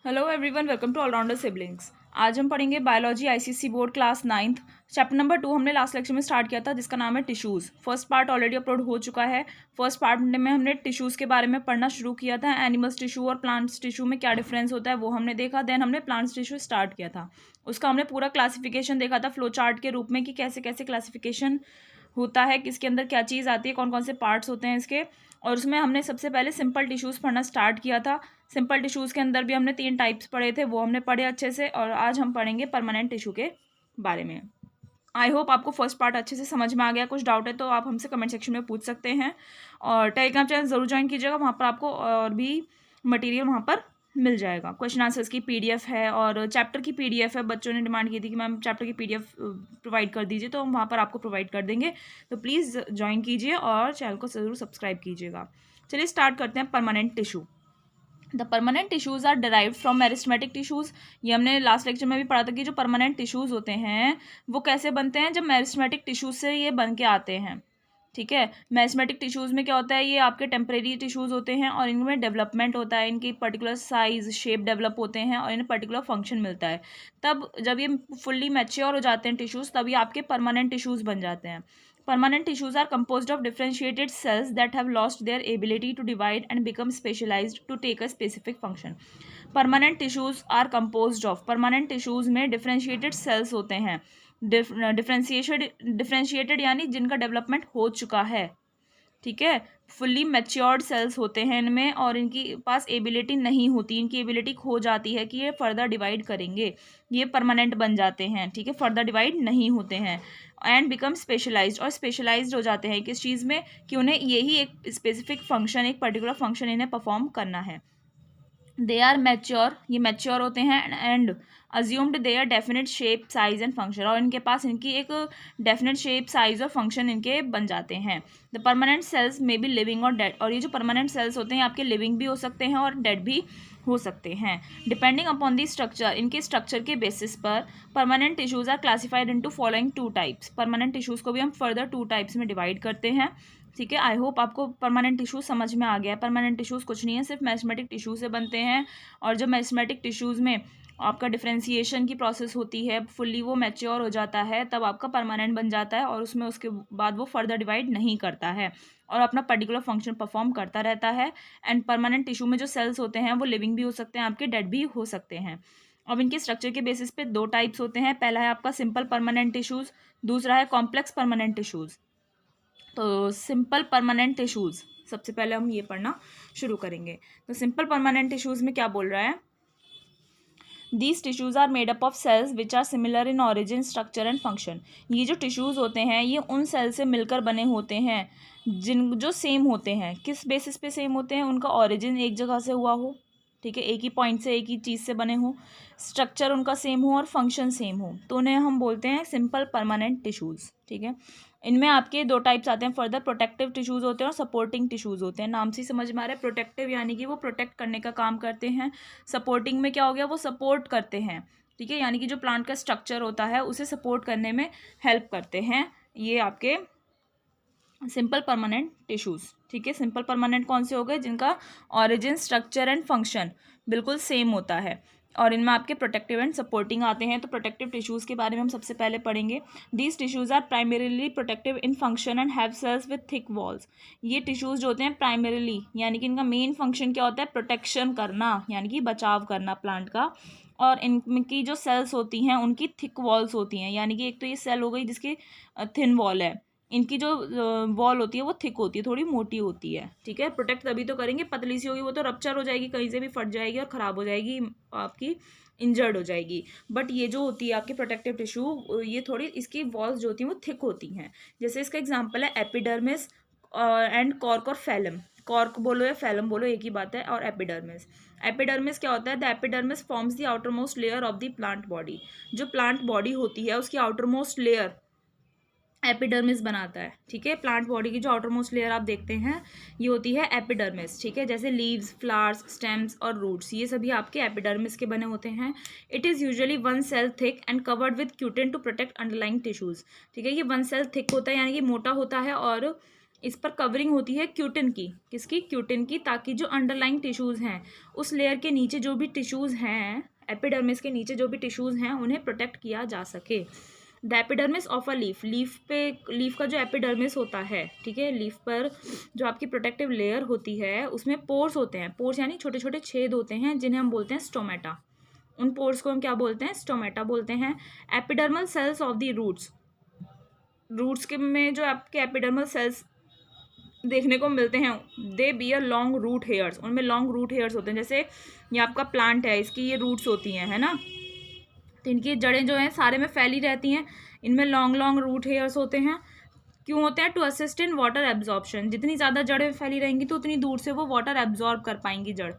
Hello everyone, welcome to allrounder siblings. आज हम पढ़ेंगे biology ICSE board class 9th chapter number 2 हमने last lecture में स्टार्ट किया था, जिसका नाम है tissues. First part already upload हो चुका है। फर्स्ट पार्ट में हमने टिश्यूज़ के बारे में पढ़ना शुरू किया था। एनिमल्स टिश्यू और प्लांट्स टिश्यू में क्या डिफरेंस होता है वो हमने देखा। देन हमने प्लांट्स टिश्यू स्टार्ट किया था। उसका हमने पूरा क्लासिफिकेशन देखा था फ्लो चार्ट के रूप में कि कैसे कैसे क्लासिफिकेशन होता है, किसके अंदर क्या चीज़ आती है, कौन कौन से पार्ट्स होते हैं इसके। और उसमें हमने सबसे पहले सिंपल टिश्यूज़ पढ़ना स्टार्ट किया था। सिंपल टिश्यूज़ के अंदर भी हमने 3 टाइप्स पढ़े थे, वो हमने पढ़े अच्छे से। और आज हम पढ़ेंगे परमानेंट टिश्यू के बारे में। आई होप आपको फर्स्ट पार्ट अच्छे से समझ में आ गया। कुछ डाउट है तो आप हमसे कमेंट सेक्शन में पूछ सकते हैं। और टेलीग्राम चैनल ज़रूर ज्वाइन कीजिएगा, वहाँ पर आपको और भी मटेरियल वहाँ पर मिल जाएगा। क्वेश्चन आंसर्स की पीडीएफ है और चैप्टर की पीडीएफ है। बच्चों ने डिमांड की थी कि मैम चैप्टर की पीडीएफ प्रोवाइड कर दीजिए, तो हम वहाँ पर आपको प्रोवाइड कर देंगे। तो प्लीज़ ज्वाइन कीजिए और चैनल को ज़रूर सब्सक्राइब कीजिएगा। चलिए स्टार्ट करते हैं permanent tissue. The permanent tissues are derived from meristematic tissues. ये हमने लास्ट लेक्चर में भी पढ़ा था कि जो परमानेंट टिश्यूज़ होते हैं वो कैसे बनते हैं, जब मेरिस्टेमेटिक टिश्यूज़ से ये बन के आते हैं। ठीक है, मेरिस्टेमेटिक टिश्यूज़ में क्या होता है, ये आपके टेम्परेरी टिश्यूज़ होते हैं और इनमें डेवलपमेंट होता है, इनकी पर्टिकुलर साइज़ शेप डेवलप होते हैं और इन्हें पर्टिकुलर फंक्शन मिलता है। तब जब ये फुल्ली मैच्योर हो जाते हैं टिश्यूज़, तब ये आपके परमानेंट टिश्यूज़ बन जाते हैं। Permanent tissues are composed of differentiated cells that have lost their ability to divide and become specialized to take a specific function. Permanent tissues are composed of permanent tissues में differentiated cells होते हैं। differentiated यानी जिनका development हो चुका है। ठीक है, फुल्ली मैच्योर्ड सेल्स होते हैं इनमें और इनकी पास एबिलिटी नहीं होती, इनकी एबिलिटी खो जाती है कि ये फर्दर डिवाइड करेंगे, ये परमानेंट बन जाते हैं। ठीक है, फर्दर डिवाइड नहीं होते हैं एंड बिकम स्पेशलाइज्ड, और स्पेशलाइज्ड हो जाते हैं किस चीज़ में, कि उन्हें यही एक स्पेसिफिक फंक्शन, एक पर्टिकुलर फंक्शन इन्हें परफॉर्म करना है। दे आर मैच्योर, ये मैच्योर होते हैं and assumed their definite shape size and function, और इनके पास इनकी एक डेफिनेट शेप साइज और फंक्शन इनके बन जाते हैं। The permanent cells may be living और डेड, और ये जो परमानेंट सेल्स होते हैं आपके लिविंग भी हो सकते हैं और डेड भी हो सकते हैं, डिपेंडिंग अपॉन दी स्ट्रक्चर। इनके स्ट्रक्चर के बेसिस पर permanent tissues are classified into following 2 types. Permanent tissues को भी हम फर्दर 2 टाइप्स में डिवाइड करते हैं। ठीक है, आई होप आपको परमानेंट टिश्यूज समझ में आ गया है। परमानेंट टिश्यूज कुछ नहीं है, सिर्फ मेरिस्टेमेटिक टिश्यू से बनते हैं। और जब मेरिस्टेमेटिक टिश्यूज़ में आपका डिफ्रेंसिएशन की प्रोसेस होती है, फुल्ली वो मैच्योर हो जाता है, तब आपका परमानेंट बन जाता है और उसमें उसके बाद वो फर्दर डिवाइड नहीं करता है और अपना पर्टिकुलर फंक्शन परफॉर्म करता रहता है। एंड परमानेंट टिश्यू में जो सेल्स होते हैं वो लिविंग भी हो सकते हैं, आपके डेड भी हो सकते हैं। अब इनके स्ट्रक्चर के बेसिस पे 2 टाइप्स होते हैं। पहला है आपका सिंपल परमानेंट टिश्यूज़, दूसरा है कॉम्प्लेक्स परमानेंट टिश्यूज़। तो सिंपल परमानेंट टिश्यूज़ सबसे पहले हम ये पढ़ना शुरू करेंगे। तो सिंपल परमानेंट टिश्यूज़ में क्या बोल रहा है, these tissues are made up of cells which are similar in origin, structure and function. ये जो टिश्यूज़ होते हैं ये उन सेल से मिलकर बने होते हैं जो सेम होते हैं। किस बेसिस पे सेम होते हैं, उनका ऑरिजिन एक जगह से हुआ हो, ठीक है, एक ही पॉइंट से, एक ही चीज़ से बने हो, स्ट्रक्चर उनका सेम हो और फंक्शन सेम हो, तो उन्हें हम बोलते हैं सिंपल परमानेंट टिश्यूज़। ठीक है, इनमें आपके 2 टाइप्स आते हैं फर्दर, प्रोटेक्टिव टिश्यूज़ होते हैं और सपोर्टिंग टिश्यूज़ होते हैं। नाम से समझ में आ रहा है, प्रोटेक्टिव यानी कि वो प्रोटेक्ट करने का काम करते हैं। सपोर्टिंग में क्या हो गया, वो सपोर्ट करते हैं। ठीक है, यानी कि जो प्लांट का स्ट्रक्चर होता है उसे सपोर्ट करने में हेल्प करते हैं ये आपके सिंपल परमानेंट टिश्यूज़। ठीक है, सिंपल परमानेंट कौन से हो गए, जिनका ऑरिजिन, स्ट्रक्चर एंड फंक्शन बिल्कुल सेम होता है और इनमें आपके प्रोटेक्टिव एंड सपोर्टिंग आते हैं। तो प्रोटेक्टिव टिश्यूज़ के बारे में हम सबसे पहले पढ़ेंगे। These tissues are primarily protective in function and have cells with thick walls. ये टिश्यूज़ जो होते हैं प्राइमरीली यानी कि इनका मेन फंक्शन क्या होता है, प्रोटेक्शन करना, यानी कि बचाव करना प्लांट का। और इनकी जो सेल्स होती हैं उनकी थिक वॉल्स होती हैं, यानी कि एक तो ये सेल हो गई जिसकी थिन वॉल है, इनकी जो वॉल होती है वो थिक होती है, थोड़ी मोटी होती है। ठीक है, प्रोटेक्ट तभी तो करेंगे, पतली सी होगी वो तो रप्चर हो जाएगी, कहीं से भी फट जाएगी और ख़राब हो जाएगी, आपकी इंजर्ड हो जाएगी। बट ये जो होती है आपकी प्रोटेक्टिव टिश्यू, ये थोड़ी इसकी वॉल्स जो होती हैं वो थिक होती हैं। जैसे इसका एग्जाम्पल है एपिडर्मिस एंड कॉर्क और फैलम। कॉर्क बोलो या फैलम बोलो एक ही बात है। और एपिडर्मिस, एपिडर्मिस क्या होता है, the epidermis forms the outer most layer of the plant body. जो प्लांट बॉडी होती है उसकी आउटर मोस्ट लेयर एपिडर्मिस बनाता है। ठीक है, प्लांट बॉडी की जो आउटर मोस्ट लेयर आप देखते हैं ये होती है एपिडर्मिस। ठीक है, जैसे लीव्स, फ्लावर्स, स्टेम्स और रूट्स, ये सभी आपके एपिडर्मिस के बने होते हैं। It is usually 1 cell thick and covered with cutin to protect underlying tissues. ठीक है, ये 1 सेल थिक होता है यानी कि मोटा होता है और इस पर कवरिंग होती है क्यूटिन की, किसकी, क्यूटिन की, ताकि जो अंडरलाइंग टिश्यूज़ हैं उस लेयर के नीचे जो भी टिश्यूज़ हैं, एपिडर्मिस के नीचे जो भी टिश्यूज़ हैं उन्हें प्रोटेक्ट किया जा सके। The epidermis of a leaf, leaf का जो एपिडर्मिस होता है, ठीक है, लीफ पर जो आपकी प्रोटेक्टिव लेयर होती है उसमें पोर्स होते हैं, पोर्स यानी छोटे छोटे छेद होते हैं जिन्हें हम बोलते हैं स्टोमेटा। उन पोर्स को हम क्या बोलते हैं, स्टोमेटा बोलते हैं। Epidermal cells of the roots, roots के में जो आपके एपिडर्मल सेल्स देखने को मिलते हैं, दे बियर लॉन्ग रूट हेयर्स, उनमें लॉन्ग रूट हेयर्स होते हैं। जैसे ये आपका प्लांट है, इसकी ये रूट्स होती हैं, है ना, तो इनकी जड़ें जो हैं सारे में फैली रहती हैं, इनमें लॉन्ग लॉन्ग रूट हेयर्स होते हैं। क्यों होते हैं, to assist in water absorption, जितनी ज़्यादा जड़ें फैली रहेंगी तो उतनी दूर से वो वाटर एब्जॉर्ब कर पाएंगी, जड़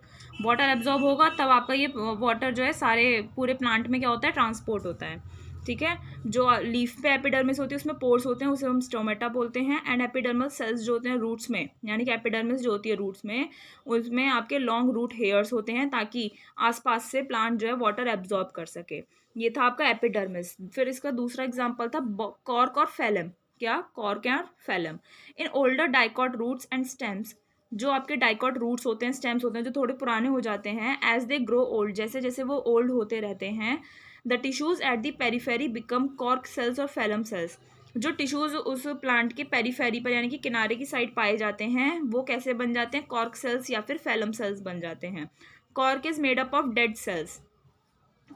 वाटर एब्जॉर्ब होगा तब आपका ये वाटर जो है सारे पूरे प्लांट में क्या होता है, ट्रांसपोर्ट होता है, ठीक है। जो लीफ पे एपिडर्मिस होती है उसमें पोर्स होते हैं, उसे हम स्टोमेटा बोलते हैं। एंड एपिडर्मल सेल्स जो होते हैं रूट्स में, यानी कि एपिडर्मिस जो होती है रूट्स में, उसमें आपके लॉन्ग रूट हेयर्स होते हैं ताकि आसपास से प्लांट जो है वाटर एब्जॉर्ब कर सके। ये था आपका एपिडर्मिस। फिर इसका दूसरा एग्जाम्पल था कॉर्क और फैलम। क्या, कॉर्क और phellem. In older dicot roots and stems, जो आपके डाइकॉट रूट्स होते हैं, स्टेम्स होते हैं, जो थोड़े पुराने हो जाते हैं, एज दे ग्रो ओल्ड, जैसे जैसे वो ओल्ड होते रहते हैं, the tissues at the periphery become cork cells और फैलम सेल्स। जो टिश्यूज उस प्लांट के पेरीफेरी पर यानी कि किनारे की साइड पाए जाते हैं वो कैसे बन जाते हैं, कॉर्क सेल्स या फिर फैलम सेल्स बन जाते हैं। Cork is made up of dead cells,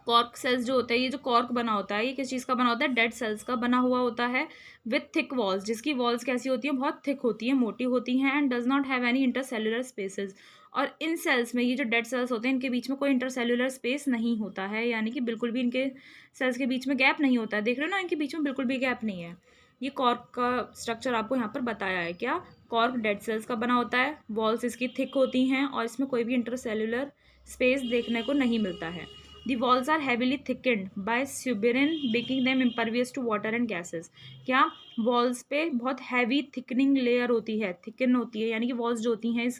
cork cells जो होता है, ये जो कॉर्क बना होता है ये किस चीज़ का बना होता है, डेड सेल्स का बना हुआ होता है, विथ थिक वॉल्स, जिसकी वॉल्स कैसी होती है, बहुत थिक होती है, मोटी होती हैं, and does not have any intercellular spaces. और इन सेल्स में, ये जो डेड सेल्स होते हैं इनके बीच में कोई इंटरसेलुलर स्पेस नहीं होता है, यानी कि बिल्कुल भी इनके सेल्स के बीच में गैप नहीं होता है। देख रहे हो ना, इनके बीच में बिल्कुल भी गैप नहीं है। ये कॉर्क का स्ट्रक्चर आपको यहाँ पर बताया है। क्या, कॉर्क डेड सेल्स का बना होता है, वॉल्स इसकी थिक होती हैं और इसमें कोई भी इंटरसेलुलर स्पेस देखने को नहीं मिलता है। The walls are heavily thickened by suberin, making them impervious to water and gases. क्या, वॉल्स पे बहुत हैवी थिकनिंग लेयर होती है, थिकन होती है, यानी कि वॉल्स जो होती हैं इस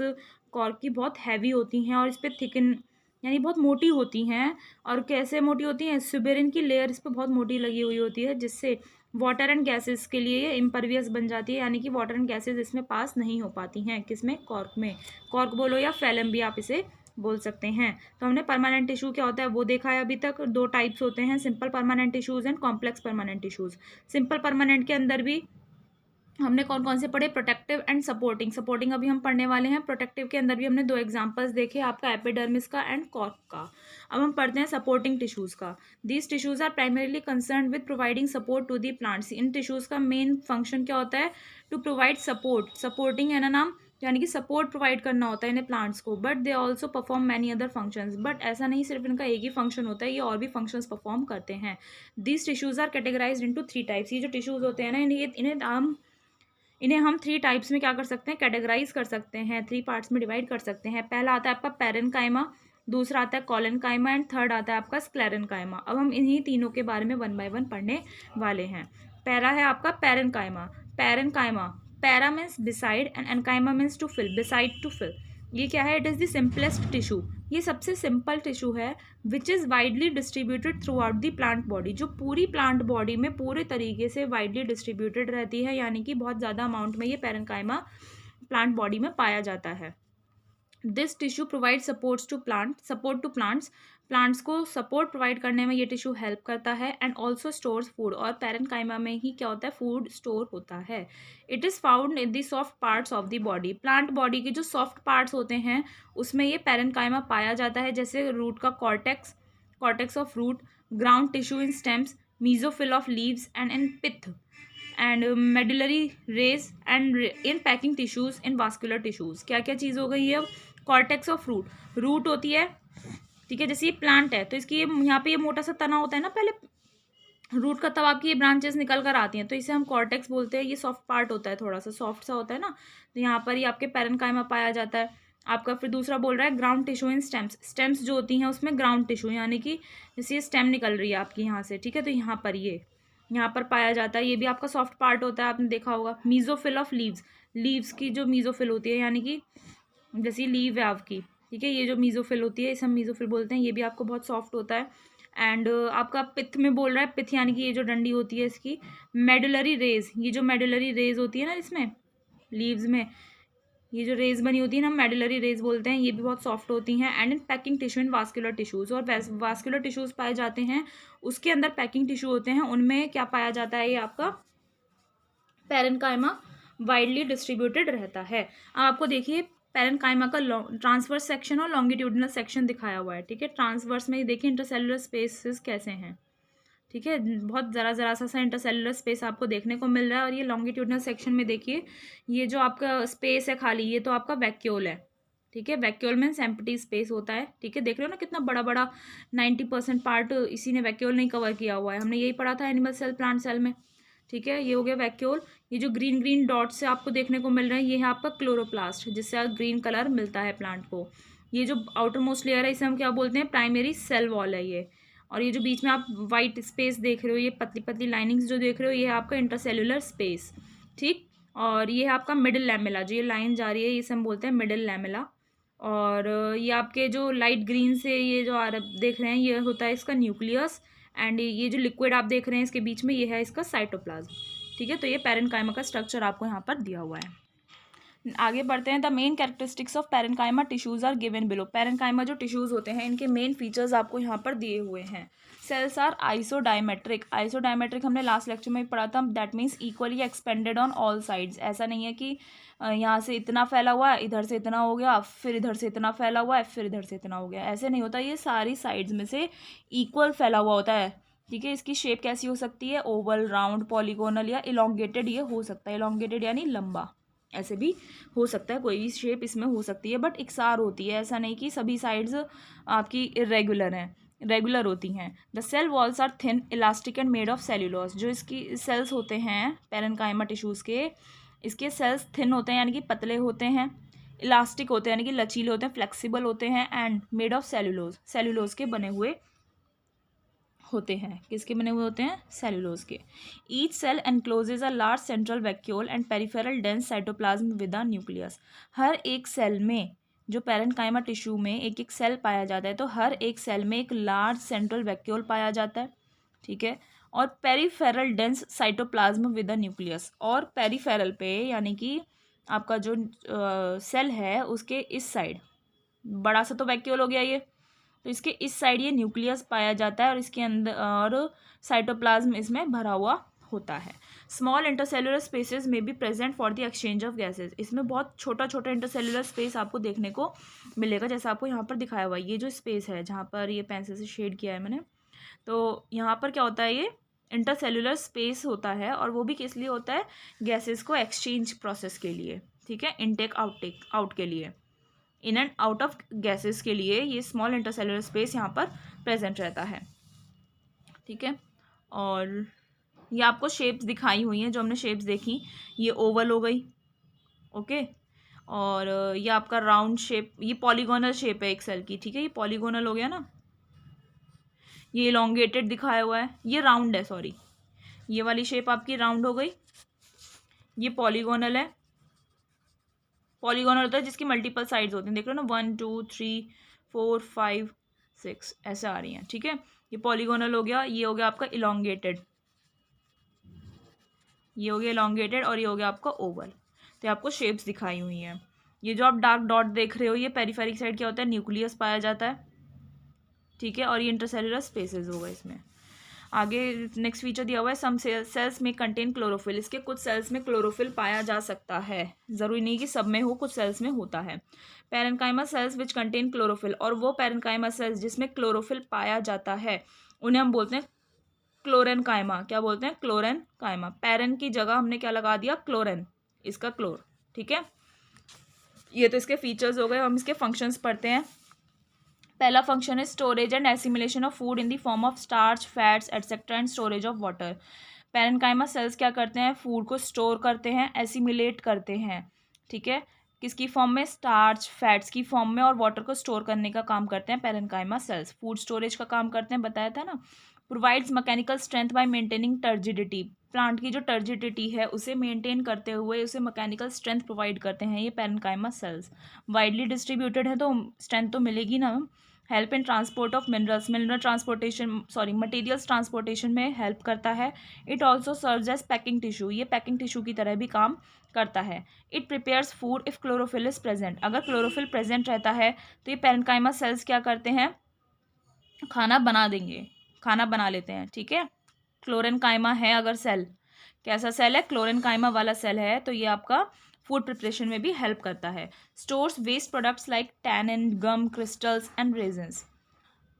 कॉर्क की बहुत हैवी होती हैं और इस पर थिकन यानी बहुत मोटी होती हैं। और कैसे मोटी होती हैं, सुबेरिन की लेयर इस पर बहुत मोटी लगी हुई होती है, जिससे वाटर एंड गैसेस के लिए ये इम्परवियस बन जाती है, यानी कि वाटर एंड गैसेस इसमें पास नहीं हो पाती हैं। किसमें, कॉर्क में। कॉर्क बोलो या फैलम भी आप इसे बोल सकते हैं। तो हमने परमानेंट टिश्यू क्या होता है वो देखा है अभी तक। दो टाइप्स होते हैं, simple permanent tissues and complex permanent tissues. Simple permanent के अंदर भी हमने कौन कौन से पढ़े, प्रोटेक्टिव एंड सपोर्टिंग। सपोर्टिंग अभी हम पढ़ने वाले हैं। प्रोटेक्टिव के अंदर भी हमने दो एग्जांपल्स देखे, आपका एपिडर्मिस का एंड कॉर्क का। अब हम पढ़ते हैं सपोर्टिंग टिश्यूज का। These tissues are primarily concern with providing support to the plants. इन टिश्यूज का मेन फंक्शन क्या होता है, टू प्रोवाइड सपोर्ट। सपोर्टिंग है ना नाम, यानी कि सपोर्ट प्रोवाइड करना होता है इन्हें प्लांट्स को। But they also perform many other functions. But ऐसा नहीं सिर्फ इनका एक ही फंक्शन होता है, ये और भी फंक्शंस परफॉर्म करते हैं। These tissues are categorized into 3 types. ये जो टिश्यूज होते हैं ना, इन्हें हम 3 टाइप्स में क्या कर सकते हैं, कैटेगराइज कर सकते हैं, 3 पार्ट्स में डिवाइड कर सकते हैं। पहला आता है आपका पैरेनकाइमा, दूसरा आता है कॉलेनकाइमा एंड थर्ड आता है आपका स्क्लेरेनकाइमा। अब हम इन्हीं तीनों के बारे में 1 बाय 1 पढ़ने वाले हैं। पहला है आपका parenchyma. Parenchyma, para means beside and enchyma means to fill, beside to fill. ये क्या है, it is the simplest tissue. ये सबसे सिंपल टिश्यू है which is widely distributed throughout the plant body, जो पूरी प्लांट बॉडी में पूरे तरीके से वाइडली डिस्ट्रीब्यूटेड रहती है, यानी कि बहुत ज़्यादा अमाउंट में ये पैरेनकाइमा प्लांट बॉडी में पाया जाता है। This tissue provide support to plants. Plants को सपोर्ट प्रोवाइड करने में ये टिश्यू हेल्प करता है। एंड ऑल्सो स्टोर्स फूड, और पैरेनकाइमा में ही क्या होता है, फूड स्टोर होता है। It is found in the soft parts of the body. Plant body के जो सॉफ्ट पार्ट्स होते हैं उसमें ये पैरेनकाइमा पाया जाता है, जैसे रूट का cortex of root, ground tissue in stems, mesophyll of leaves and in pith, and medullary rays and in packing tissues in vascular tissues. क्या क्या चीज़ हो गई है, कॉर्टेक्स ऑफ रूट, रूट होती है, ठीक है, जैसे ये प्लांट है तो इसकी यहाँ पे ये मोटा सा तना होता है ना, पहले रूट का, तब आपकी ये ब्रांचेस निकल कर आती हैं, तो इसे हम कॉर्टेक्स बोलते हैं। ये सॉफ्ट पार्ट होता है, थोड़ा सा सॉफ्ट सा होता है ना, तो यहाँ पर ये आपके पैरेनकाइमा पाया जाता है आपका। फिर दूसरा बोल रहा है ground tissue in stems. Stems जो होती हैं उसमें ग्राउंड टिश्यू, यानी कि जैसे ये स्टेम निकल रही है आपकी यहाँ से, ठीक है, तो यहाँ पर यहाँ पर पाया जाता है, ये भी आपका सॉफ्ट पार्ट होता है, आपने देखा होगा। मीजोफिल ऑफ लीव्स, लीव्स की जो मीजोफिल होती है, यानी कि जैसी लीव है आपकी, ठीक है, ये जो मीजोफिल होती है इसे हम मीजोफिल बोलते हैं, ये भी आपको बहुत सॉफ्ट होता है। एंड आपका पिथ में बोल रहा है, पिथ यानी कि ये जो डंडी होती है इसकी। मेडुलरी रेज, ये जो मेडुलरी रेज होती है ना इसमें, लीव्स में ये जो रेज बनी होती है ना, मेडुलरी रेज बोलते हैं, ये भी बहुत सॉफ्ट होती हैं। And in packing tissue in vascular tissues, और वास्कुलर टिश्यूज पाए जाते हैं, उसके अंदर पैकिंग टिश्यू होते हैं, उनमें क्या पाया जाता है, ये आपका पैरेन्काइमा वाइडली डिस्ट्रीब्यूटेड रहता है। अब आपको देखिए पैरेन्काइमा का ट्रांसवर्स सेक्शन और लॉन्गिट्यूडिनल सेक्शन दिखाया हुआ है, ठीक है। ट्रांसवर्स में देखिए इंटरसेलुलर स्पेसेस कैसे हैं, ठीक है, बहुत ज़रा सा इंटरसेलुलर स्पेस आपको देखने को मिल रहा है। और ये लॉन्गिट्यूडिनल सेक्शन में देखिए ये जो आपका स्पेस है खाली, ये तो आपका वैक्यूल है, ठीक है। वैक्यूल मीन्स एम्प्टी स्पेस होता है, ठीक है। देख रहे हो ना कितना बड़ा बड़ा 90% पार्ट इसी ने वैक्यूल नहीं कवर किया हुआ है, हमने यही पढ़ा था एनिमल सेल प्लांट सेल में, ठीक है। ये हो गया वैक्यूल। ये जो ग्रीन ग्रीन डॉट्स से आपको देखने को मिल रहे हैं, ये है आपका क्लोरोप्लास्ट, जिससे ग्रीन कलर मिलता है प्लांट को। ये जो आउटर मोस्ट लेयर है इसे हम क्या बोलते हैं, प्राइमरी सेल वॉल है ये। और ये जो बीच में आप वाइट स्पेस देख रहे हो, ये पतली पतली लाइनिंग्स जो देख रहे हो, ये है आपका इंटरसेलुलर स्पेस, ठीक। और ये है आपका मिडिल लैमेला, जो ये लाइन जा रही है इसे हम बोलते हैं मिडिल लैमेला। और ये आपके जो लाइट ग्रीन से ये जो देख रहे हैं, ये होता है इसका न्यूक्लियस। एंड ये जो लिक्विड आप देख रहे हैं इसके बीच में, ये है इसका साइटोप्लाज्म, ठीक है। तो ये पैरेन्काइमा का स्ट्रक्चर आपको यहाँ पर दिया हुआ है। आगे बढ़ते हैं। The main characteristics of parenchyma tissues are given below. Parenchyma जो टिश्यूज होते हैं, इनके मेन फीचर्स आपको यहाँ पर दिए हुए हैं। Cells are isodiametric. आइसोडायमेट्रिक हमने लास्ट लेक्चर में भी पढ़ा था, that means equally expanded on all sides. ऐसा नहीं है कि यहाँ से इतना फैला हुआ है, इधर से इतना हो गया, फिर इधर से इतना फैला हुआ है, फिर इधर से इतना हो गया, ऐसे नहीं होता। ये सारी साइड्स में से इक्वल फैला हुआ होता है, ठीक है। इसकी शेप कैसी हो सकती है, ओवल, राउंड, पॉलीगोनल या इलोंगेटेड ये हो सकता है। इलोंगेटेड यानी लंबा, ऐसे भी हो सकता है, कोई भी शेप इसमें हो सकती है, बट इकसार होती है। ऐसा नहीं कि सभी साइड्स आपकी इरेगुलर हैं, रेगुलर होती हैं। The cell walls are thin, elastic and made of cellulose. जो इसकी सेल्स होते हैं पैरेन्काइमा टिश्यूज़ के, इसके सेल्स थिन होते हैं यानी कि पतले होते हैं, इलास्टिक होते हैं यानी कि लचीले होते हैं, फ्लेक्सिबल होते हैं, and made of cellulose, cellulose के बने हुए होते हैं। किसके बने हुए होते हैं, सेल्यूलोज के। Each cell encloses a large central vacuole and peripheral dense cytoplasm with a nucleus. हर एक सेल में, जो पैरेन्काइमा टिश्यू में एक एक सेल पाया जाता है, तो हर एक सेल में एक लार्ज सेंट्रल वैक्यूल पाया जाता है, ठीक है। और peripheral dense cytoplasm with a nucleus, और पेरिफेरल पे यानी कि आपका जो सेल है उसके इस साइड, बड़ा सा तो वैक्यूल हो गया ये, तो इसके इस साइड ये न्यूक्लियस पाया जाता है, और इसके अंदर और साइटोप्लाज्म इसमें भरा हुआ होता है। स्मॉल इंटरसेलुलर स्पेसेस में be present for the exchange of gases. इसमें बहुत छोटा छोटा इंटरसेलुलर स्पेस आपको देखने को मिलेगा, जैसा आपको यहाँ पर दिखाया हुआ है। ये जो स्पेस है जहाँ पर ये पेंसिल से शेड किया है मैंने, तो यहाँ पर क्या होता है, ये इंटरसेलुलर स्पेस होता है, और वो भी किस लिए होता है, गैसेज को एक्सचेंज प्रोसेस के लिए, ठीक है, इनटेक आउट के लिए, in and out of gases के लिए ये स्मॉल इंटरसेलुलर स्पेस यहाँ पर प्रेजेंट रहता है, ठीक है। और ये आपको शेप्स दिखाई हुई हैं, जो हमने शेप्स देखी, ये ओवल हो गई, ओके। और ये आपका राउंड शेप, ये पॉलीगोनल शेप है एक सेल की, ठीक है, ये पॉलीगोनल हो गया ना। ये इलोंगेटेड दिखाया हुआ है, ये राउंड है, सॉरी, ये वाली शेप आपकी राउंड हो गई। ये पॉलीगोनल है, पॉलीगोनल होता है जिसकी मल्टीपल साइड्स होती हैं, देख लो ना, 1 2 3 4 5 6 ऐसे आ रही हैं, ठीक है। ये पॉलीगोनल हो गया। ये हो गया आपका इलोंगेटेड, ये हो गया इलोंगेटेड, और ये हो गया आपका ओवल। तो आपको शेप्स दिखाई हुई हैं। ये जो आप डार्क डॉट देख रहे हो, ये पेरिफेरिक साइड क्या होता है, न्यूक्लियस पाया जाता है, ठीक है। और ये इंटरसेलुलर स्पेसेस होगा इसमें। आगे नेक्स्ट फीचर दिया हुआ है, सम सेल्स में कंटेन क्लोरोफिल। इसके कुछ सेल्स में क्लोरोफिल पाया जा सकता है, ज़रूरी नहीं कि सब में हो, कुछ सेल्स में होता है। Parenchyma cells which contain chlorophyll, और वो पैरेन्काइमा सेल्स जिसमें क्लोरोफिल पाया जाता है उन्हें हम बोलते हैं क्लोरेन्काइमा। क्या बोलते हैं, क्लोरेन्काइमा। पैरेन की जगह हमने क्या लगा दिया, क्लोरेन, इसका क्लोर, ठीक है। ये तो इसके फीचर्स हो गए। हम इसके फंक्शंस पढ़ते हैं। पहला फंक्शन है storage and assimilation of food in the form of starch, fats etcetera, and storage of water. Parenchyma sales क्या करते हैं, फूड को स्टोर करते हैं, एसिमिलेट करते हैं, ठीक है। किसकी फॉर्म में, स्टार्च, फैट्स की फॉर्म में, और वाटर को स्टोर करने का काम करते हैं पैरेन्काइमा सेल्स। फूड स्टोरेज का काम करते हैं, बताया था ना। Provides mechanical strength by maintaining turgidity. Plant की जो टर्जिडिटी है उसे मेंटेन करते हुए उसे मैकेनिकल स्ट्रेंथ प्रोवाइड करते हैं ये पैरेन्काइमा सेल्स। वाइडली डिस्ट्रीब्यूटेड है तो स्ट्रेंथ तो मिलेगी ना। Help in transport of minerals, materials transportation में हेल्प करता है। It also serves as packing tissue, ये पैकिंग टिश्यू की तरह भी काम करता है। It prepares food if chlorophyll is present, अगर क्लोरोफिल प्रेजेंट रहता है तो ये पैरेन्काइमा सेल्स क्या करते हैं, खाना बना देंगे, खाना बना लेते हैं। ठीक है, क्लोरेन्काइमा है अगर सेल, कैसा सेल है, क्लोरेन्काइमा वाला सेल है, तो ये आपका फूड प्रिपरेशन में भी हेल्प करता है। Stores waste products like tannin, gum, crystals and resins,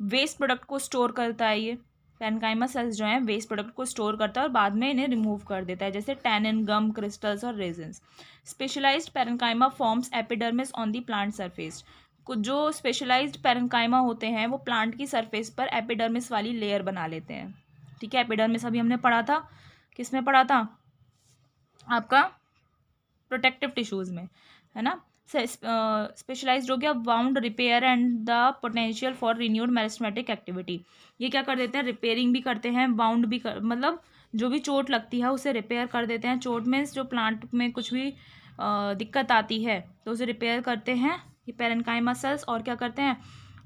waste product को स्टोर करता है ये पैरेन्काइमा सेल्स जो है, वेस्ट प्रोडक्ट को स्टोर करता है और बाद में इन्हें रिमूव कर देता है, जैसे टैनिन, गम, क्रिस्टल्स और resins. Specialised parenchyma forms epidermis on the plant surface, कुछ जो स्पेशलाइज्ड पैरेन्काइमा होते हैं वो प्लांट की सरफेस पर एपिडर्मिस वाली लेयर बना लेते हैं। ठीक है, एपिडर्मिस अभी हमने पढ़ा था, किस में पढ़ा था, आपका प्रोटेक्टिव टिश्यूज में, है ना। स्पेशलाइज्ड हो गया wound repair and the potential for renewed meristematic activity, ये क्या कर देते हैं, रिपेयरिंग भी करते हैं, वाउंड भी कर, मतलब जो भी चोट लगती है उसे रिपेयर कर देते हैं। चोट मीन्स जो प्लांट में कुछ भी दिक्कत आती है तो उसे रिपेयर करते हैं ये पैरेन्काइमा सेल्स। और क्या करते हैं,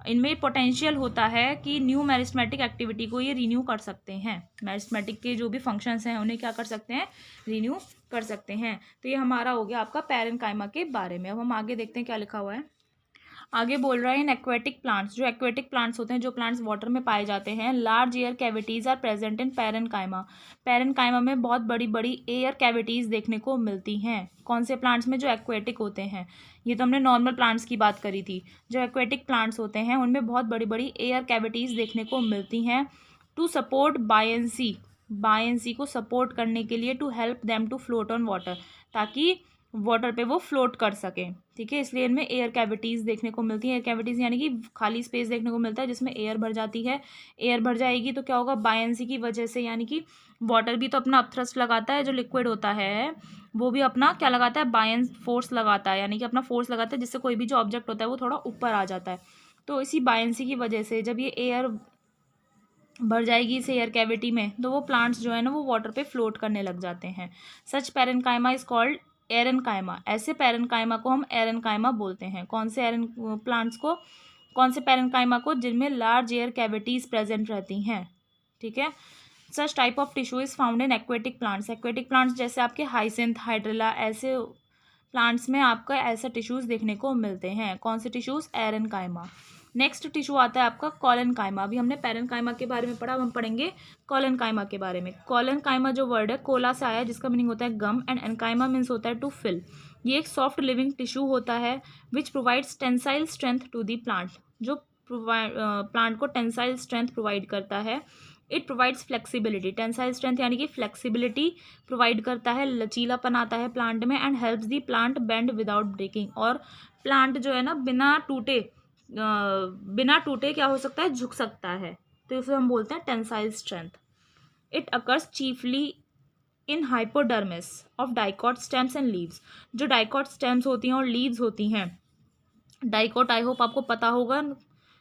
इनमें पोटेंशियल होता है कि न्यू मेरिस्टेमेटिक एक्टिविटी को ये रिन्यू कर सकते हैं, मेरिस्टेमेटिक के जो भी फंक्शंस हैं उन्हें क्या कर सकते हैं, रिन्यू कर सकते हैं। तो ये हमारा हो गया आपका पैरेन्काइमा के बारे में। अब हम आगे देखते हैं क्या लिखा हुआ है। आगे बोल रहा है इन एक्वेटिक प्लांट्स, जो एक्वेटिक प्लांट्स होते हैं, जो प्लांट्स वाटर में पाए जाते हैं, large air cavities are present in parenchyma, parenchyma में बहुत बड़ी बड़ी एयर कैविटीज देखने को मिलती हैं। कौन से प्लांट्स में, जो एक्वेटिक होते हैं, ये तो हमने नॉर्मल प्लांट्स की बात करी थी, जो एक्वेटिक प्लांट्स होते हैं उनमें बहुत बड़ी बड़ी एयर कैविटीज देखने को मिलती हैं। टू सपोर्ट बायंसी, बायंसी को सपोर्ट करने के लिए, to help them to float on water, ताकि वाटर पे वो फ्लोट कर सकें। ठीक है, इसलिए इनमें एयर कैविटीज़ देखने को मिलती हैं। एयर कैविटीज़ यानी कि खाली स्पेस देखने को मिलता है जिसमें एयर भर जाती है। एयर भर जाएगी तो क्या होगा, बायंसी की वजह से, यानी कि वाटर भी तो अपना अपथ्रस्ट लगाता है, जो लिक्विड होता है वो भी अपना क्या लगाता है, बायंस फोर्स लगाता है, यानी कि अपना फोर्स लगाता है, जिससे कोई भी जो ऑब्जेक्ट होता है वो थोड़ा ऊपर आ जाता है। तो इसी बायंसी की वजह से जब ये एयर भर जाएगी इस एयर कैविटी में, तो वो प्लांट्स जो है ना वो वाटर पे फ्लोट करने लग जाते हैं। सच पैरेन्काइमा इज कॉल्ड एरेन्काइमा, ऐसे पैरेन्काइमा को हम एरेन्काइमा बोलते हैं। कौन से एरन प्लांट्स को, कौन से पैरेन्काइमा को, जिनमें लार्ज एयर कैविटीज प्रेजेंट रहती हैं। ठीक है, such type of tissue is found in aquatic plants, aquatic plants जैसे आपके हाइसिंथ, हाइड्रिला, ऐसे प्लांट्स में आपका ऐसे टिश्यूज देखने को मिलते हैं। कौन से टिश्यूज, एरेन्काइमा। नेक्स्ट टिश्यू आता है आपका कॉलेनकाइमा। अभी हमने पैरेन्काइमा के बारे में पढ़ा, अब हम पढ़ेंगे कॉलेनकाइमा के बारे में। कॉलेनकाइमा जो वर्ड है कोला से आया है, जिसका मीनिंग होता है गम, एंड एनकाइमा मीन्स होता है टू फिल। ये एक सॉफ्ट लिविंग टिश्यू होता है which provides tensile strength to the plant, जो प्लांट को टेंसाइल स्ट्रेंथ प्रोवाइड करता है। It provides flexibility, tensile strength यानी कि फ्लेक्सिबिलिटी प्रोवाइड करता है, लचीलापन आता है प्लांट में। And helps the plant bend without breaking, और प्लांट जो है ना बिना टूटे क्या हो सकता है, झुक सकता है, तो इसे हम बोलते हैं tensile strength. It occurs chiefly in hypodermis of dicot stems and leaves, जो डाइकॉट स्टेम्स होती हैं और लीव्स होती हैं, डाइकॉट आई होप आपको पता होगा,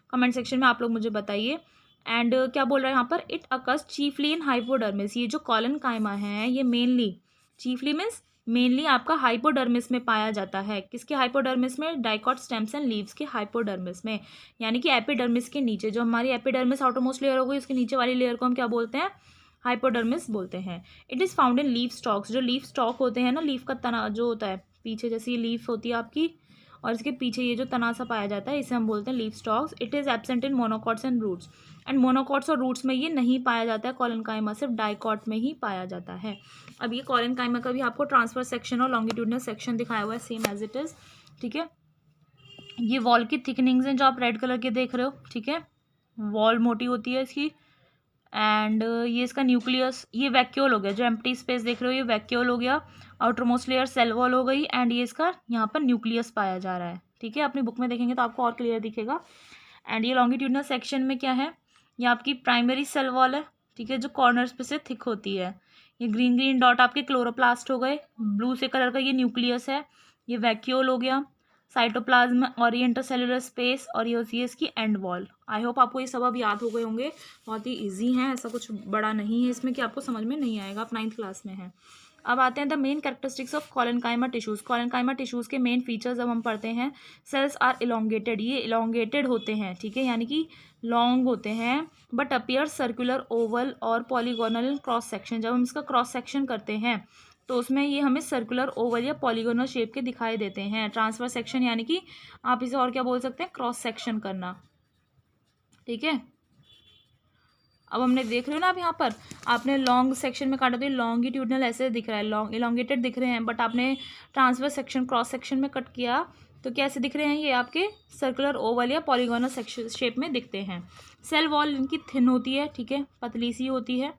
कमेंट सेक्शन में आप लोग मुझे बताइए। एंड क्या बोल रहा है यहाँ पर, it occurs chiefly in hypodermis, ये जो कॉलेनकाइमा है ये मेनली, चीफली मीन्स मेनली आपका हाइपोडर्मिस में पाया जाता है। किसके हाइपोडर्मिस में, डाइकॉट स्टेम्स एंड लीव्स के हाइपोडर्मिस में, यानी कि एपिडर्मिस के नीचे, जो हमारी एपिडर्मिस आउटरमोस्ट लेयर हो गई उसके नीचे वाली लेयर को हम क्या बोलते हैं, हाइपोडर्मिस बोलते हैं। It is found in leaf stocks, जो लीफ स्टॉक होते हैं ना, लीफ का तना जो होता है पीछे, जैसी लीफ होती है आपकी और इसके पीछे ये जो तना सा पाया जाता है इसे हम बोलते हैं leaf stalks. It is absent in monocots and roots, and monocots और रूट्स में ये नहीं पाया जाता है। कॉलेनकाइमा सिर्फ डाइकॉट में ही पाया जाता है। अब ये कॉलेनकाइमा का भी आपको ट्रांसफर सेक्शन और लॉन्गिट्यूडनल सेक्शन दिखाया हुआ है सेम एज इट इज़। ठीक है, ये वॉल की थिकनिंग्स हैं जो आप रेड कलर के देख रहे हो। ठीक है, वॉल मोटी होती है इसकी, एंड ये इसका न्यूक्लियस, ये वैक्यूल हो गया, जो एम्प्टी स्पेस देख रहे हो ये वैक्यूल हो गया, outermost layer cell wall हो गई, एंड ये इसका यहाँ पर न्यूक्लियस पाया जा रहा है। ठीक है, अपनी बुक में देखेंगे तो आपको और क्लियर दिखेगा। एंड ये लॉन्गिट्यूडनल सेक्शन में क्या है, ये आपकी प्राइमरी सेल वॉल है। ठीक है, जो कॉर्नर्स पे से थिक होती है। ये ग्रीन ग्रीन डॉट आपके क्लोरोप्लास्ट हो गए, ब्लू से कलर का ये न्यूक्लियस है, ये वैक्यूल हो गया, साइटोप्लाज्म और ये इंटरसेलुलर स्पेस, और ये होती है इसकी एंड वॉल। आई होप आपको ये सब अब याद हो गए होंगे, बहुत ही इजी हैं, ऐसा कुछ बड़ा नहीं है इसमें कि आपको समझ में नहीं आएगा, आप 9th क्लास में हैं। अब आते हैं the main characteristics of collenchyma tissues. Collenchyma tissues के मेन फीचर्स अब हम पढ़ते हैं। सेल्स आर इलोंगेटेड, ये इलोंगेटेड होते हैं, ठीक है, यानी कि लॉन्ग होते हैं, बट अपीयर सर्कुलर, ओवल और पॉलीगोनल क्रॉस सेक्शन। जब हम इसका क्रॉस सेक्शन करते हैं तो उसमें ये हमें सर्कुलर, ओवल या पॉलीगोनल शेप के दिखाई देते हैं। ट्रांसफर सेक्शन यानी कि आप इसे और क्या बोल सकते हैं, क्रॉस सेक्शन करना, ठीक है। अब हमने देख रहे हो ना, अब यहाँ पर आपने लॉन्ग सेक्शन में काटा तो ये लॉन्गिट्यूडनल ऐसे दिख रहा है, लॉन्ग इलोंगेटेड दिख रहे हैं, बट आपने ट्रांसफर सेक्शन, क्रॉस सेक्शन में कट किया तो कैसे दिख रहे हैं, ये आपके सर्कुलर, ओवल या पॉलीगोनल सेक्शन शेप में दिखते हैं। सेल वॉल इनकी थिन होती है, ठीक है, पतली सी होती है,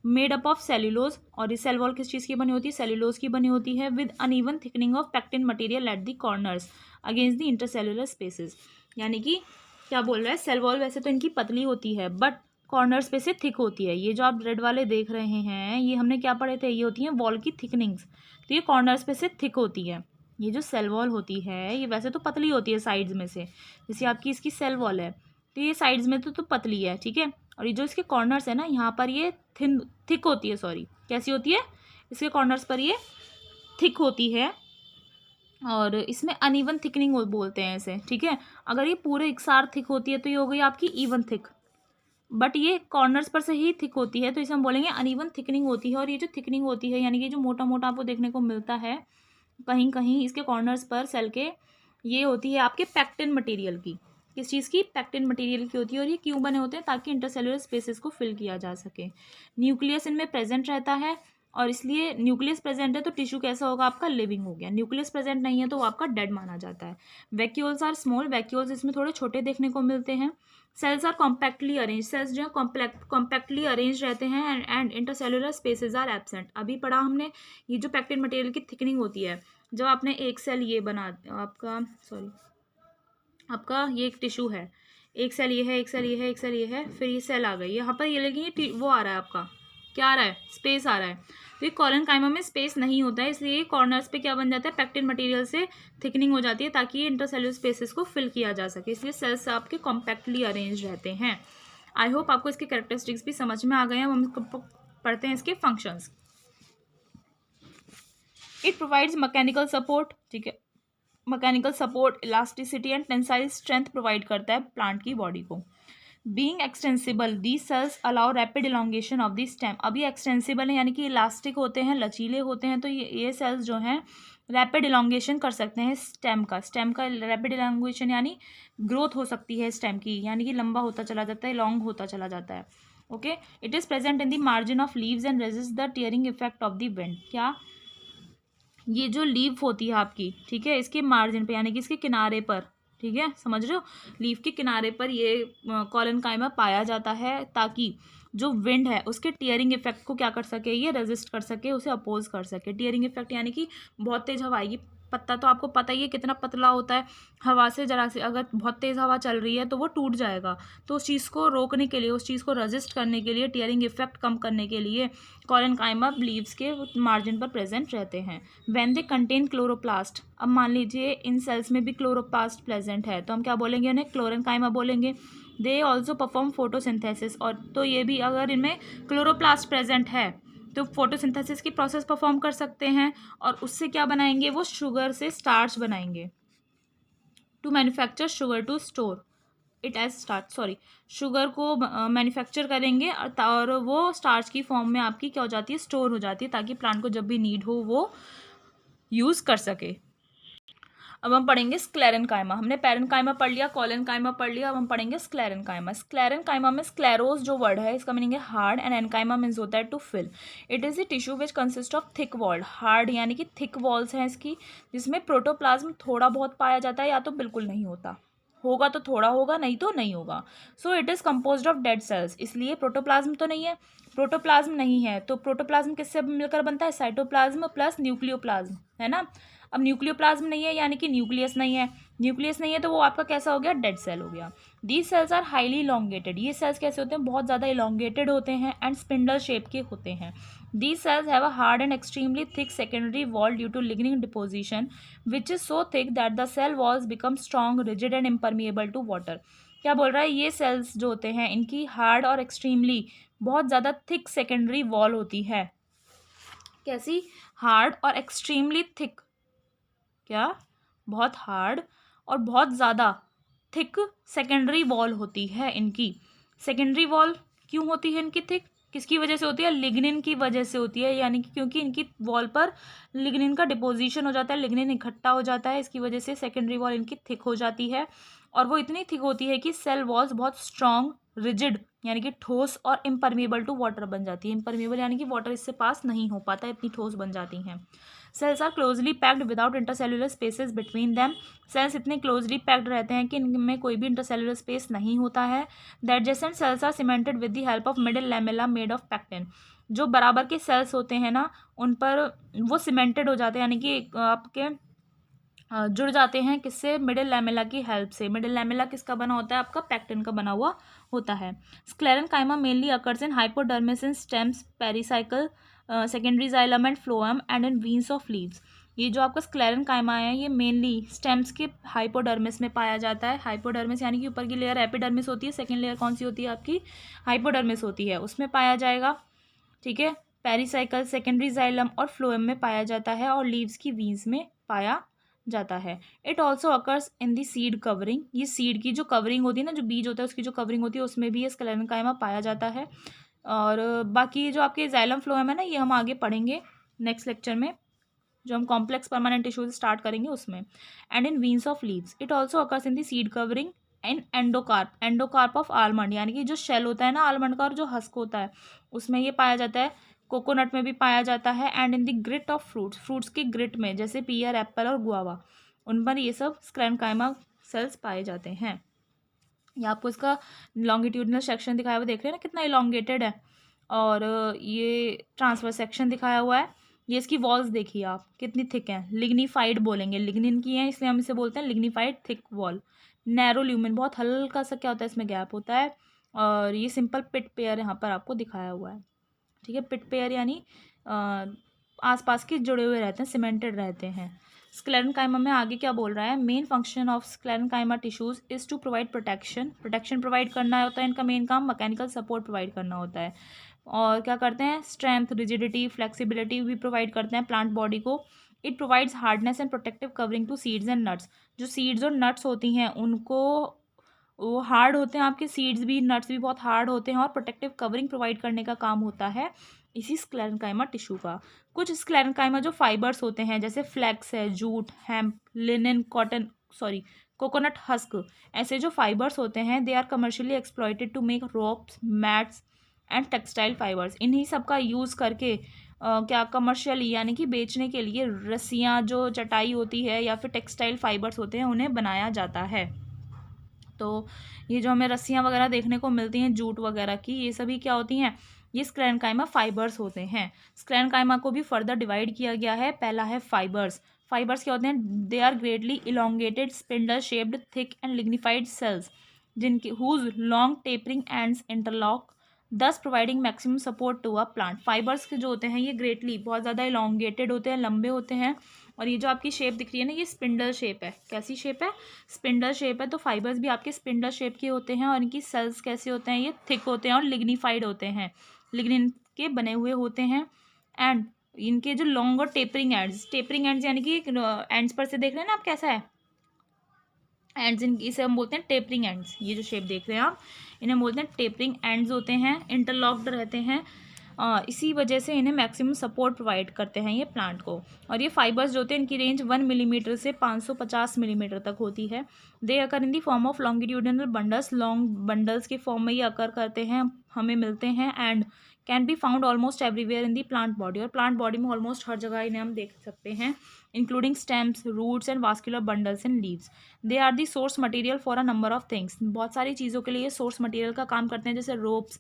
मेड अप ऑफ सेल्यूलोज, और ये सेल वॉल किस चीज़ की बनी होती है, सेल्यूलोज की बनी होती है, with uneven thickening of pectin material at the corners against the intercellular spaces. यानी कि क्या बोल रहा है, सेल वॉल वैसे तो इनकी पतली होती है बट कॉर्नर्स पे से थिक होती है। ये जो आप रेड वाले देख रहे हैं ये हमने क्या पढ़े थे, ये होती हैं वॉल की थिकनिंग्स, तो ये कॉर्नर्स पे से थिक होती है। ये जो सेल वॉल होती है ये वैसे तो पतली होती है साइड्स में से, जैसे आपकी इसकी सेल वॉल है तो ये साइड्स में तो पतली है, ठीक है, और ये जो इसके कॉर्नर्स है ना यहाँ पर ये थिक होती है, सॉरी कैसी होती है, इसके कॉर्नर्स पर ये थिक होती है, और इसमें अनइवन थिकनिंग बोलते हैं इसे, ठीक है। अगर ये पूरे एक साथ थिक होती है तो ये हो गई आपकी इवन थिक, बट ये कॉर्नर्स पर से ही थिक होती है तो इसे हम बोलेंगे अनइवन थिकनिंग होती है। और ये जो थिकनिंग होती है यानी कि जो मोटा मोटा आपको देखने को मिलता है कहीं कहीं इसके कॉर्नर्स पर सेल के, ये होती है आपके पैक्टिन मटेरियल की। किस चीज़ की, पैक्टिन मटेरियल की होती है। और ये क्यों बने होते हैं, ताकि इंटरसेलुलर स्पेसेस को फिल किया जा सके। न्यूक्लियस इनमें प्रेजेंट रहता है, और इसलिए न्यूक्लियस प्रेजेंट है तो टिश्यू कैसा होगा आपका, लिविंग हो गया। न्यूक्लियस प्रेजेंट नहीं है तो वो आपका डेड माना जाता है। वैक्यूल्स आर स्मॉल, वैक्यूल्स इसमें थोड़े छोटे देखने को मिलते हैं। Cells are compactly arrange, cells जो है कॉम्पैक्टली अरेंज रहते हैं, and intercellular spaces are absent. अभी पढ़ा हमने ये जो पैक्टिन मटेरियल की थिकनिंग होती है, जब आपने एक सेल ये बना आपका ये एक टिश्यू है, एक सेल ये है, एक सेल ये है, एक सेल ये है, फिर ये सेल आ गई यहाँ पर, ये लेकिन ये वो आ रहा है आपका, क्या आ रहा है, स्पेस आ रहा है। तो ये कोलेनकाइमा में स्पेस नहीं होता है, इसलिए कॉर्नर्स पे क्या बन जाता है, पैक्टिन मटेरियल से थिकनिंग हो जाती है ताकि ये इंटरसेलुलर स्पेसेस को फिल किया जा सके, इसलिए सेल्स आपके कॉम्पैक्टली अरेंज रहते हैं। आई होप आपको इसके कैरेक्टरिस्टिक्स भी समझ में आ गए हैं। हम पढ़ते हैं इसके functions. It provides mechanical support, ठीक है, mechanical support, elasticity and tensile strength provide करता है प्लांट की बॉडी को। Being extensible, the cells allow rapid elongation of the stem. अभी एक्सटेंसिबल है यानी कि इलास्टिक होते हैं, लचीले होते हैं, तो ये सेल्स जो हैं रैपिड इलोंगेशन कर सकते हैं स्टेम का रैपिड इलोंगेशन यानी ग्रोथ हो सकती है स्टेम की, यानी कि लंबा होता चला जाता है, लॉन्ग होता चला जाता है। Okay, it is present in the margin of leaves and resist the tearing effect of the wind. क्या, ये जो लीफ होती है आपकी, ठीक है, इसके मार्जिन पे यानी कि इसके किनारे पर, ठीक है, समझ रहे हो, लीफ के किनारे पर ये कोलेनकाइमा पाया जाता है ताकि जो विंड है उसके टीयरिंग इफेक्ट को क्या कर सके, ये रेजिस्ट कर सके, उसे अपोज कर सके। टीयरिंग इफेक्ट यानी कि बहुत तेज हवा आएगी, पत्ता तो आपको पता ही है कितना पतला होता है, हवा से जरा से अगर बहुत तेज़ हवा चल रही है तो वो टूट जाएगा। तो उस चीज़ को रोकने के लिए, उस चीज़ को रेजिस्ट करने के लिए, टीयरिंग इफेक्ट कम करने के लिए कोलेनकाइमा लीव्स के मार्जिन पर प्रेजेंट रहते हैं। व्हेन दे कंटेन क्लोरोप्लास्ट, अब मान लीजिए इन सेल्स में भी क्लोरोप्लास्ट प्रेजेंट है तो हम क्या बोलेंगे, उन्हें कोलेनकाइमा बोलेंगे। दे ऑल्सो परफॉर्म फोटोसिंथेसिस, और तो ये भी अगर इनमें क्लोरोप्लास्ट प्रेजेंट है तो फोटोसिंथेसिस की प्रोसेस परफॉर्म कर सकते हैं, और उससे क्या बनाएंगे, वो शुगर से स्टार्च बनाएंगे। To manufacture sugar to store it as starch, sorry, sugar को मैन्युफैक्चर करेंगे और वो स्टार्च की फॉर्म में आपकी क्या हो जाती है, स्टोर हो जाती है, ताकि प्लांट को जब भी नीड हो वो यूज़ कर सके। अब हम पढ़ेंगे स्क्लेरेनकाइमा। हमने पैरेनकाइमा पढ़ लिया, कोलेनकाइमा पढ़ लिया, अब हम पढ़ेंगे स्क्लेरेनकाइमा। स्क्लेरेनकाइमा में स्क्लेरोस जो वर्ड है इसका मीनिंग है हार्ड, एंड एनकाइमा मीन्स होता है to fill. It is the tissue which consist of thick walled, hard यानी कि थिक वॉल्स हैं इसकी, जिसमें प्रोटोप्लाज्म थोड़ा बहुत पाया जाता है या तो बिल्कुल नहीं होता, होगा तो थोड़ा होगा, नहीं तो नहीं होगा। So it is composed of dead sales, इसलिए प्रोटोप्लाज्म तो नहीं है, प्रोटोप्लाज्म नहीं है तो प्रोटोप्लाज्म किससे मिलकर बनता है, साइटोप्लाज्म प्लस न्यूक्लियोप्लाज्म, है ना। अब न्यूक्लियोप्लाज्म नहीं है यानी कि न्यूक्लियस नहीं है, न्यूक्लियस नहीं है तो वो आपका कैसा हो गया, डेड सेल हो गया। These cells are highly elongated, ये सेल्स कैसे होते हैं, बहुत ज़्यादा इलोंगेटेड होते हैं, एंड स्पिंडल शेप के होते हैं। These cells have a hard and extremely thick secondary wall due to lignin deposition, which is so thick that the cell walls become strong, rigid and impermeable to water. क्या बोल रहा है, ये sales जो होते हैं इनकी हार्ड और एक्सट्रीमली बहुत ज़्यादा थिक सेकेंडरी वॉल होती है, कैसी? हार्ड और एक्सट्रीमली थिक। क्या? बहुत हार्ड और बहुत ज़्यादा थिक सेकेंडरी वॉल होती है इनकी। सेकेंडरी वॉल क्यों होती है इनकी थिक? किसकी वजह से होती है? लिग्निन की वजह से होती है, यानी कि क्योंकि इनकी वॉल पर लिग्निन का डिपोजिशन हो जाता है, लिग्निन इकट्ठा हो जाता है, इसकी वजह से सेकेंडरी वॉल इनकी थिक हो जाती है। और वो इतनी थिक होती है कि सेल वॉल्स बहुत स्ट्रॉन्ग, रिजिड यानी कि ठोस, और इम्परमेबल टू वाटर बन जाती है। इम्परमेबल यानी कि वाटर इससे पास नहीं हो पाता, इतनी ठोस बन जाती हैं। Cells are closely packed without intercellular spaces between them. Cells इतने क्लोजली पैक्ड रहते हैं कि इनमें कोई भी इंटरसेल्युलर स्पेस नहीं होता है। The adjacent cells are cemented with the help of middle lamella made of pectin. जो बराबर के सेल्स होते हैं ना, उन पर वो सीमेंटेड हो जाते हैं, यानी कि आपके जुड़ जाते हैं किससे? मिडिल लैमेला की हेल्प से। मिडिल लैमेला किसका बना होता है? आपका पैक्टिन का बना हुआ होता है। Sclerenchyma mainly occurs in hypodermis, in stems, pericycle, secondary xylem and phloem and in veins of leaves. ये जो आपका स्क्लेरेन्काइमा है ये मेनली स्टेम्स के हाइपोडर्मिस में पाया जाता है। हाइपोडर्मिस यानी कि ऊपर की लेयर एपिडर्मिस होती है, सेकेंड लेयर कौन सी होती है आपकी? हाइपोडर्मिस होती है, उसमें पाया जाएगा। ठीक है। पेरिसाइकल, सेकेंडरी जाइलम और फ्लोएम में पाया जाता है, और लीव्स की वीन्स में पाया जाता है। It also occurs in the seed covering. ये सीड की जो कवरिंग होती है ना, जो बीज होता है उसकी जो कवरिंग होती है, उसमें भी ये स्क्लेरेन्काइमा पाया जाता है। और बाकी जो आपके जाइलम फ्लोएम है ना, ये हम आगे पढ़ेंगे नेक्स्ट लेक्चर में, जो हम कॉम्प्लेक्स परमानेंट टिश्यूज स्टार्ट करेंगे उसमें। And in veins of leaves it also occurs in the seed covering and endocarp. Endocarp of almond, यानी कि जो शेल होता है ना आलमंड का, और जो हस्क होता है उसमें ये पाया जाता है। कोकोनट में भी पाया जाता है। And in the grit of fruits, fruits के ग्रिट में, जैसे पियर, एप्पल और गुआवा, उन पर ये सब स्क्लेरेन्काइमा सेल्स पाए जाते हैं। ये आपको इसका लॉन्गिट्यूडनल सेक्शन दिखाया हुआ देख रहे हैं ना, कितना इलोंगेटेड है। और ये ट्रांसफर सेक्शन दिखाया हुआ है। ये इसकी वॉल्स देखिए आप कितनी थिक हैं। लिग्निफाइड बोलेंगे, लिग्निन की है इसलिए हम इसे बोलते हैं lignified thick wall. Narrow lumen, बहुत हल्का सा क्या होता है इसमें गैप होता है। और ये सिंपल पिट पेयर यहाँ पर आपको दिखाया हुआ है। ठीक है। पिट पेयर यानी आसपास के जुड़े हुए रहते हैं, सीमेंटेड रहते हैं। स्क्लेरेन्काइमा में आगे क्या बोल रहा है? Main function of sclerenchyma tissues is to provide protection. Protection provide करना होता है इनका मेन काम। मैकेनिकल सपोर्ट प्रोवाइड करना होता है। और क्या करते हैं? स्ट्रेंथ, रिजिडिटी, फ्लेक्सिबिलिटी भी प्रोवाइड करते हैं प्लांट बॉडी को। It provides hardness and protective covering to seeds and nuts. जो सीड्स और नट्स होती हैं उनको, वो हार्ड होते हैं, आपके सीड्स भी, नट्स भी बहुत हार्ड होते हैं, और प्रोटेक्टिव कवरिंग प्रोवाइड करने का काम होता है इसी स्क्लेरेन्काइमा टिश्यू का। कुछ स्क्लेरेन्काइमा जो फाइबर्स होते हैं, जैसे फ्लैक्स है, jute, hemp, linen, cotton, coconut husk, ऐसे जो फाइबर्स होते हैं, they are commercially exploited to make ropes, mats and textile fibres. इन्हीं सब का यूज़ करके क्या कमर्शियली यानी कि बेचने के लिए रस्सियाँ, जो चटाई होती है, या फिर टेक्सटाइल फाइबर्स होते हैं, उन्हें बनाया जाता है। तो ये जो हमें रस्सियाँ वगैरह देखने को मिलती हैं जूट वगैरह की, ये सभी क्या होती हैं? ये स्क्लेरेन्काइमा फाइबर्स होते हैं। स्क्लेरेन्काइमा को भी फर्दर डिवाइड किया गया है। पहला है फाइबर्स। फाइबर्स क्या होते हैं? They are greatly elongated, spindle shaped, thick and lignified cells, जिनकी whose long tapering ends interlock, thus providing maximum support to a plant. Fibres के जो होते हैं ये ग्रेटली बहुत ज़्यादा इलोंगेटेड होते हैं, लंबे होते हैं। और ये जो आपकी शेप दिख रही है ना, ये स्पिंडल शेप है। कैसी शेप है? स्पिंडल शेप है। तो फाइबर्स भी आपके स्पिंडल शेप के होते हैं, और इनकी सेल्स कैसे होते हैं? ये थिक होते हैं और लिग्निफाइड होते हैं, लिग्निन के बने हुए होते हैं। एंड इनके जो लॉन्ग और टेपरिंग एंड्स यानी कि एंड्स पर से देख रहे हैं ना आप, कैसा है एंड्स, इसे हम बोलते हैं टेपरिंग एंड्स। ये जो शेप देख रहे हैं आप, इन्हें बोलते हैं टेपरिंग एंड्स होते हैं, इंटरलॉक्ड रहते हैं। इसी वजह से इन्हें मैक्सिमम सपोर्ट प्रोवाइड करते हैं ये प्लांट को। और ये फाइबर्स जो होते हैं इनकी रेंज 1 मिलीमीटर से 550 मिलीमीटर तक होती है। They occur in the form of longitudinal bundles, long bundles के फॉर्म में ये अकर करते हैं, हमें मिलते हैं। And can be found almost everywhere in the plant body. और प्लांट बॉडी में ऑलमोस्ट हर जगह इन्हें हम देख सकते हैं, including stems, roots and vascular bundles and leaves. They are the source material for a number of things. बहुत सारी चीज़ों के लिए सोर्स मटेरियल का काम करते हैं, जैसे ropes,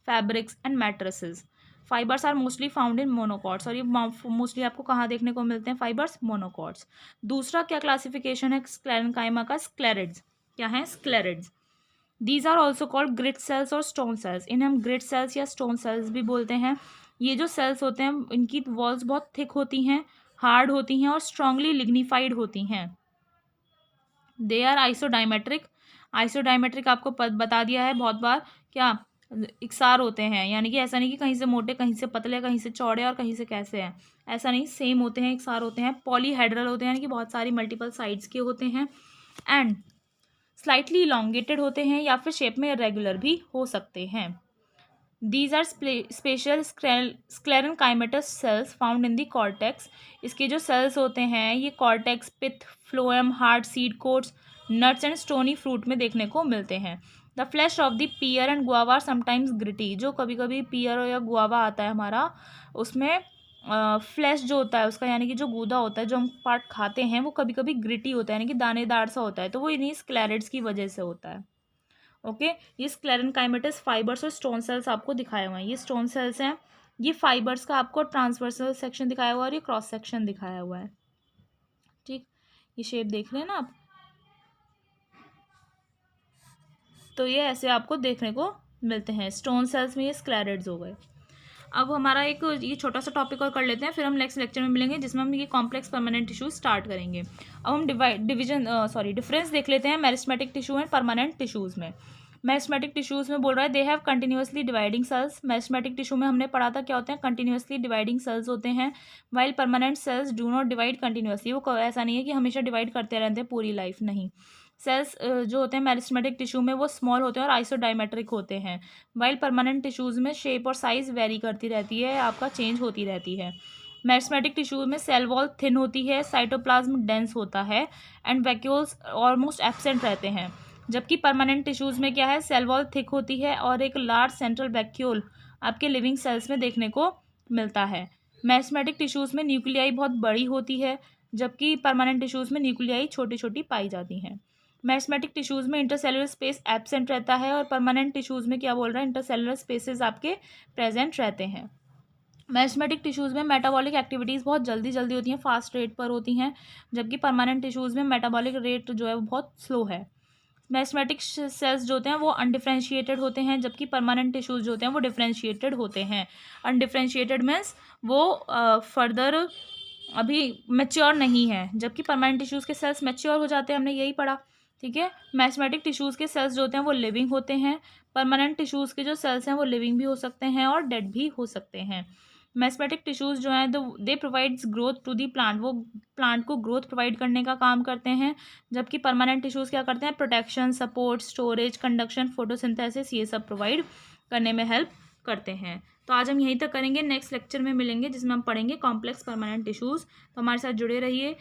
fabrics and mattresses. Fibres are mostly found in monocots. और ये मोस्टली आपको कहाँ देखने को मिलते हैं? Fibres, monocots. दूसरा क्या क्लासिफिकेशन है स्क्लेरेन्काइमा का? स्क्लेरिड्स। क्या है? Sclereids. These are also called grit cells और स्टोन सेल्स। इन्हें हम ग्रिट सेल्स या स्टोन सेल्स भी बोलते हैं। ये जो सेल्स होते हैं इनकी वॉल्स बहुत थिक होती हैं, हार्ड होती हैं और स्ट्रांगली लिग्निफाइड होती हैं। They are isodiametric. आइसोडायमेट्रिक आपको बता दिया है बहुत बार। क्या? इकसार होते हैं, यानी कि ऐसा नहीं कि कहीं से मोटे, कहीं से पतले, कहीं से चौड़े और कहीं से कैसे हैं, ऐसा नहीं, सेम होते हैं, इकसार होते हैं। पॉलीहेड्रल होते हैं, यानी कि बहुत सारी मल्टीपल साइड्स के होते हैं। एंड स्लाइटली इलोंगेटेड होते हैं, या फिर शेप में इरेगुलर भी हो सकते हैं। These are special sclerenchymatous cells found in the cortex. इसके जो सेल्स होते हैं ये cortex, pith, phloem, hard, seed coats, nuts and stony fruit में देखने को मिलते हैं। The flesh of the pear and guava are sometimes gritty. जो कभी कभी पियर या गुआवा आता है हमारा, उसमें फ्लैश जो होता है उसका, यानी कि जो गूदा होता है, जो हम पार्ट खाते हैं, वो कभी कभी ग्रिटी होता है, यानी कि दानेदार सा होता है, तो वो इन्हीं स्क्लेरेट्स की वजह से होता है। ओके, ये स्क्लेरेनकाइमेटस फाइबर्स और स्टोन सेल्स आपको दिखाए हुए हैं। ये स्टोन सेल्स हैं, ये फाइबर्स का आपको ट्रांसवर्सल सेक्शन दिखाया हुआ है और ये क्रॉस सेक्शन दिखाया हुआ है। ठीक, ये शेप देख रहे हैं ना आप, तो ये ऐसे आपको देखने को मिलते हैं। स्टोन सेल्स में ये स्क्लेरेट्स हो गए। अब हमारा एक ये छोटा सा टॉपिक और कर लेते हैं, फिर हम नेक्स्ट लेक्चर में मिलेंगे जिसमें हम ये कॉम्प्लेक्स परमानेंट टिश्यू स्टार्ट करेंगे। अब हम डिफरेंस देख लेते हैं meristematic tissue and permanent tissues में। मेरिस्टेमेटिक टिश्यूज़ में बोल रहा है they have continuously dividing cells. Meristematic tissue में हमने पढ़ा था क्या होते हैं, कंटिन्यूसली डिवाइडिंग सेल्स होते हैं, while permanent cells do not divide continuously. वो ऐसा नहीं है कि हमेशा डिवाइड करते रहते हैं पूरी लाइफ, नहीं। सेल्स जो होते हैं मेरिस्टेमेटिक टिश्यू में वो स्मॉल होते हैं और आइसोडायमेट्रिक होते हैं, वाइल परमानेंट टिश्यूज़ में शेप और साइज़ वेरी करती रहती है, आपका चेंज होती रहती है। मेरिस्टेमेटिक टिश्यू में सेल वॉल थिन होती है, साइटोप्लाज्म डेंस होता है एंड वैक्यूल्स ऑलमोस्ट एब्सेंट रहते हैं। जबकि परमानेंट टिश्यूज़ में क्या है, सेल वॉल थिक होती है और एक लार्ज सेंट्रल वैक्यूल आपके लिविंग सेल्स में देखने को मिलता है। मेरिस्टेमेटिक टिश्यूज़ में न्यूक्लियाई बहुत बड़ी होती है, जबकि परमानेंट टिश्यूज़ में न्यूक्लियाई छोटी छोटी पाई जाती हैं। मेरिस्टेमेटिक टिश्यूज़ में इंटरसेलुलर स्पेस एब्सेंट रहता है और परमानेंट टिश्यूज़ में क्या बोल रहा है, इंटरसेलुलर स्पेसेस आपके प्रेजेंट रहते हैं। मेरिस्टेमेटिक टिश्यूज़ में मेटाबॉलिक एक्टिविटीज़ बहुत जल्दी जल्दी होती हैं, फास्ट रेट पर होती हैं, जबकि परमानेंट टिश्यूज़ में मेटाबॉलिक रेट जो है वो बहुत स्लो है। मेरिस्टेमेटिक सेल्स जो होते हैं वो अनडिफ्रेंशिएटेड होते हैं, जबकि परमानेंट टिश्यूज़ जो होते हैं वो डिफ्रेंशिएटेड होते हैं। अनडिफ्रेंशिएटेड मीन्स वो फर्दर अभी मैच्योर नहीं है, जबकि परमानेंट टिश्यूज़ के सेल्स मैच्योर हो जाते हैं, हमने यही पढ़ा। ठीक है, मेरिस्टेमेटिक टिश्यूज़ के सेल्स जो होते हैं वो लिविंग होते हैं, परमानेंट टिश्यूज़ के जो सेल्स हैं वो लिविंग भी हो सकते हैं और डेड भी हो सकते हैं। मेरिस्टेमेटिक टिश्यूज़ जो हैं they provides growth to the plant, वो प्लांट को ग्रोथ प्रोवाइड करने का काम करते हैं, जबकि परमानेंट टिश्यूज़ क्या करते हैं, protection, support, storage, conduction, photosynthesis, ये सब प्रोवाइड करने में हेल्प करते हैं। तो आज हम यहीं तक करेंगे, नेक्स्ट लेक्चर में मिलेंगे जिसमें हम पढ़ेंगे कॉम्प्लेक्स परमानेंट टिश्यूज़। तो हमारे साथ जुड़े रहिए,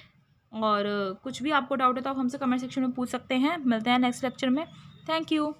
और कुछ भी आपको डाउट है तो आप हमसे कमेंट सेक्शन में पूछ सकते हैं। मिलते हैं नेक्स्ट लेक्चर में। Thank you.